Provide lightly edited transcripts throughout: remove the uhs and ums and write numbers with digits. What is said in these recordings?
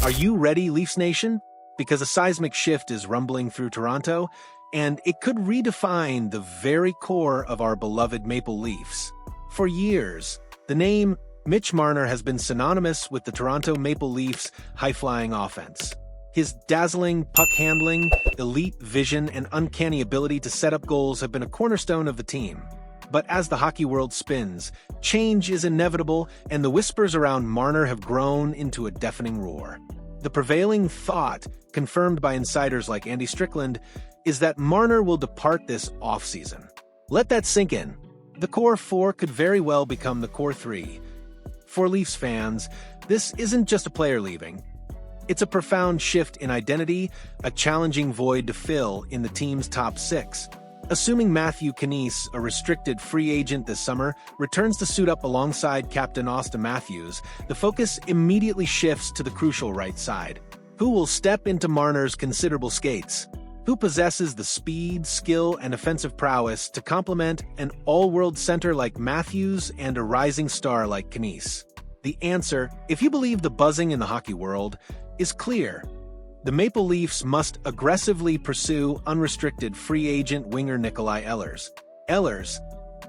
Are you ready, Leafs Nation? Because a seismic shift is rumbling through Toronto, and it could redefine the very core of our beloved Maple Leafs. For years, the name Mitch Marner has been synonymous with the Toronto Maple Leafs' high-flying offense. His dazzling puck handling, elite vision, and uncanny ability to set up goals have been a cornerstone of the team. But as the hockey world spins, change is inevitable, and the whispers around Marner have grown into a deafening roar. The prevailing thought, confirmed by insiders like Andy Strickland, is that Marner will depart this offseason. Let that sink in. The core four could very well become the core three. For Leafs fans, this isn't just a player leaving. It's a profound shift in identity, a challenging void to fill in the team's top six. Assuming Matthew Knies, a restricted free agent this summer, returns to suit up alongside Captain Auston Matthews, the focus immediately shifts to the crucial right side. Who will step into Marner's considerable skates? Who possesses the speed, skill, and offensive prowess to complement an all-world center like Matthews and a rising star like Knies? The answer, if you believe the buzzing in the hockey world, is clear. The Maple Leafs must aggressively pursue unrestricted free agent winger Nikolaj Ehlers. Ehlers,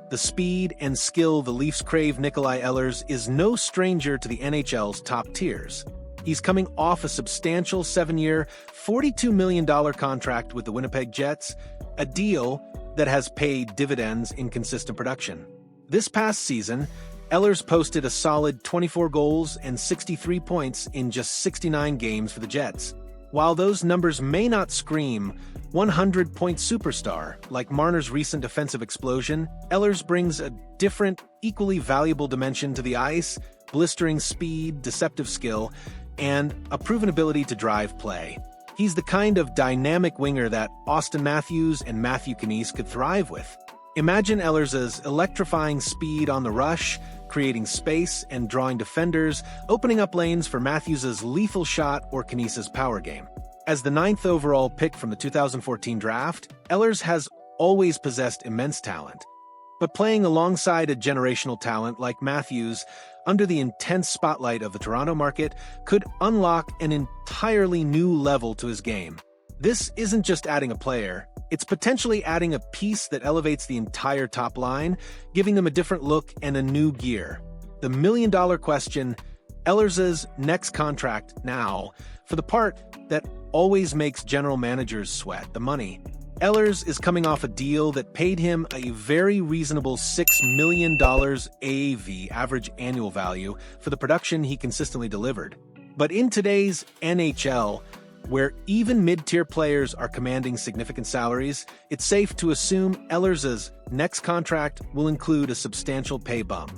the speed and skill the Leafs crave. Nikolaj Ehlers is no stranger to the NHL's top tiers. He's coming off a substantial 7-year, $42 million contract with the Winnipeg Jets, a deal that has paid dividends in consistent production. This past season, Ehlers posted a solid 24 goals and 63 points in just 69 games for the Jets. While those numbers may not scream 100-point superstar like Marner's recent offensive explosion, Ehlers brings a different, equally valuable dimension to the ice: blistering speed, deceptive skill, and a proven ability to drive play. He's the kind of dynamic winger that Auston Matthews and Matthew Knies could thrive with. Imagine Ehlers' electrifying speed on the rush, creating space and drawing defenders, opening up lanes for Matthews' lethal shot or Knies' power game. As the 9th overall pick from the 2014 draft, Ehlers has always possessed immense talent. But playing alongside a generational talent like Matthews, under the intense spotlight of the Toronto market, could unlock an entirely new level to his game. This isn't just adding a player, it's potentially adding a piece that elevates the entire top line, giving them a different look and a new gear. The million-dollar question: Ehlers' next contract now, for the part that always makes general managers sweat, the money. Ehlers is coming off a deal that paid him a very reasonable $6 million AAV, average annual value, for the production he consistently delivered. But in today's NHL, where even mid-tier players are commanding significant salaries, it's safe to assume Ehlers' next contract will include a substantial pay bump.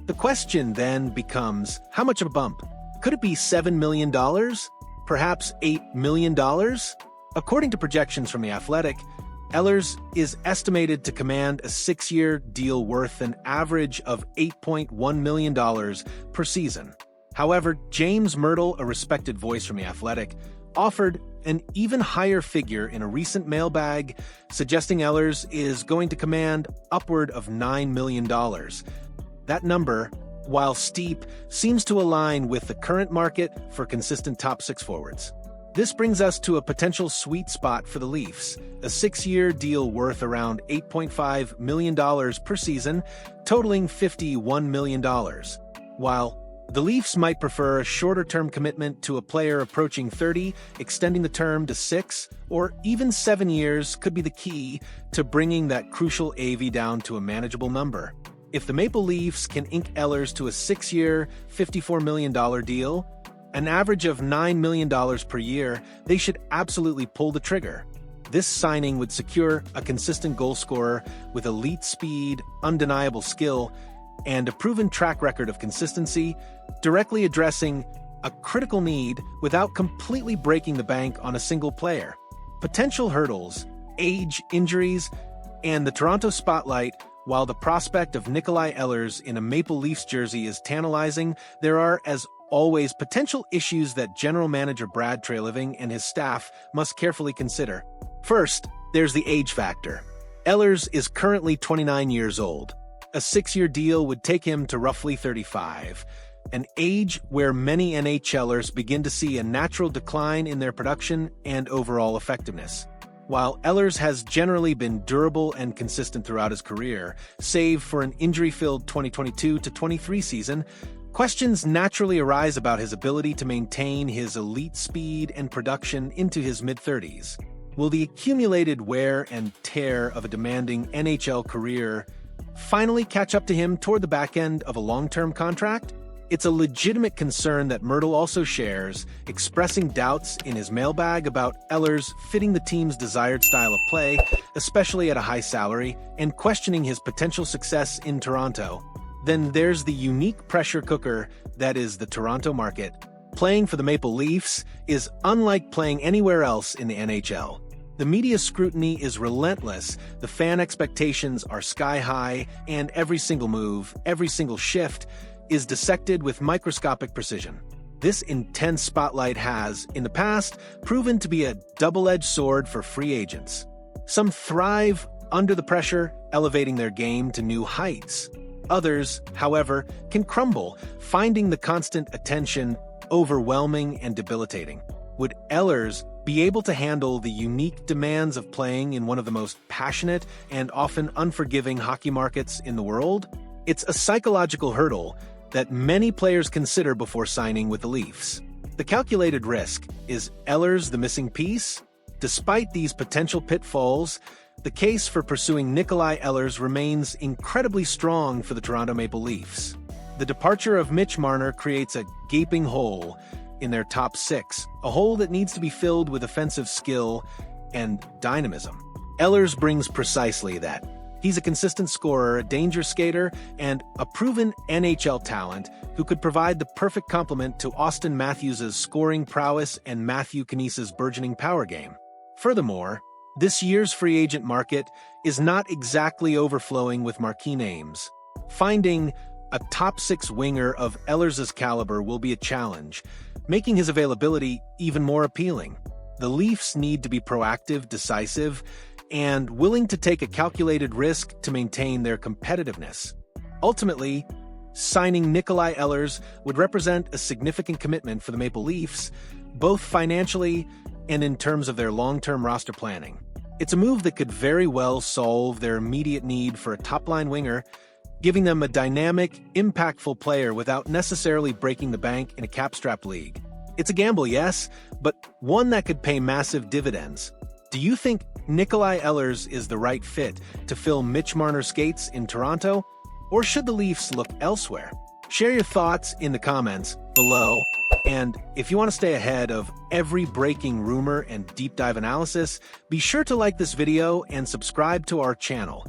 The question then becomes, how much of a bump? Could it be $7 million? Perhaps $8 million? According to projections from The Athletic, Ehlers is estimated to command a 6-year deal worth an average of $8.1 million per season. However, James Myrtle, a respected voice from The Athletic, offered an even higher figure in a recent mailbag, suggesting Ehlers is going to command upward of $9 million. That number, while steep, seems to align with the current market for consistent top six forwards. This brings us to a potential sweet spot for the Leafs, a 6-year deal worth around $8.5 million per season, totaling $51 million. While the Leafs might prefer a shorter-term commitment to a player approaching 30, extending the term to 6 or even 7 years could be the key to bringing that crucial AV down to a manageable number. If the Maple Leafs can ink Ehlers to a 6-year, $54 million deal, an average of $9 million per year, they should absolutely pull the trigger. This signing would secure a consistent goal scorer with elite speed, undeniable skill, and a proven track record of consistency, directly addressing a critical need without completely breaking the bank on a single player. Potential hurdles: age, injuries, and the Toronto spotlight. While the prospect of Nikolaj Ehlers in a Maple Leafs jersey is tantalizing, there are, as always, potential issues that General Manager Brad Treliving and his staff must carefully consider. First, there's the age factor. Ehlers is currently 29 years old. A 6-year deal would take him to roughly 35. an age where many NHLers begin to see a natural decline in their production and overall effectiveness. While Ehlers has generally been durable and consistent throughout his career, save for an injury-filled 2022-23 season, questions naturally arise about his ability to maintain his elite speed and production into his mid-30s. Will the accumulated wear and tear of a demanding NHL career finally catch up to him toward the back end of a long-term contract? It's a legitimate concern that Myrtle also shares, expressing doubts in his mailbag about Ehlers fitting the team's desired style of play, especially at a high salary, and questioning his potential success in Toronto. Then there's the unique pressure cooker that is the Toronto market. Playing for the Maple Leafs is unlike playing anywhere else in the NHL. The media scrutiny is relentless, the fan expectations are sky high, and every single move, every single shift, is dissected with microscopic precision. This intense spotlight has, in the past, proven to be a double-edged sword for free agents. Some thrive under the pressure, elevating their game to new heights. Others, however, can crumble, finding the constant attention overwhelming and debilitating. Would Ehlers be able to handle the unique demands of playing in one of the most passionate and often unforgiving hockey markets in the world? It's a psychological hurdle that many players consider before signing with the Leafs. The calculated risk: is Ehlers the missing piece? Despite these potential pitfalls, the case for pursuing Nikolaj Ehlers remains incredibly strong for the Toronto Maple Leafs. The departure of Mitch Marner creates a gaping hole in their top six, a hole that needs to be filled with offensive skill and dynamism. Ehlers brings precisely that. He's a consistent scorer, a dangerous skater, and a proven NHL talent who could provide the perfect complement to Auston Matthews' scoring prowess and Matthew Knies's burgeoning power game. Furthermore, this year's free agent market is not exactly overflowing with marquee names. Finding a top-six winger of Ehlers' caliber will be a challenge, making his availability even more appealing. The Leafs need to be proactive, decisive, and willing to take a calculated risk to maintain their competitiveness. Ultimately, signing Nikolaj Ehlers would represent a significant commitment for the Maple Leafs, both financially and in terms of their long-term roster planning. It's a move that could very well solve their immediate need for a top-line winger, giving them a dynamic, impactful player without necessarily breaking the bank in a cap-strapped league. It's a gamble, yes, but one that could pay massive dividends. Do you think Nikolaj Ehlers is the right fit to fill Mitch Marner's skates in Toronto, or should the Leafs look elsewhere? Share your thoughts in the comments below, and if you want to stay ahead of every breaking rumor and deep dive analysis, be sure to like this video and subscribe to our channel.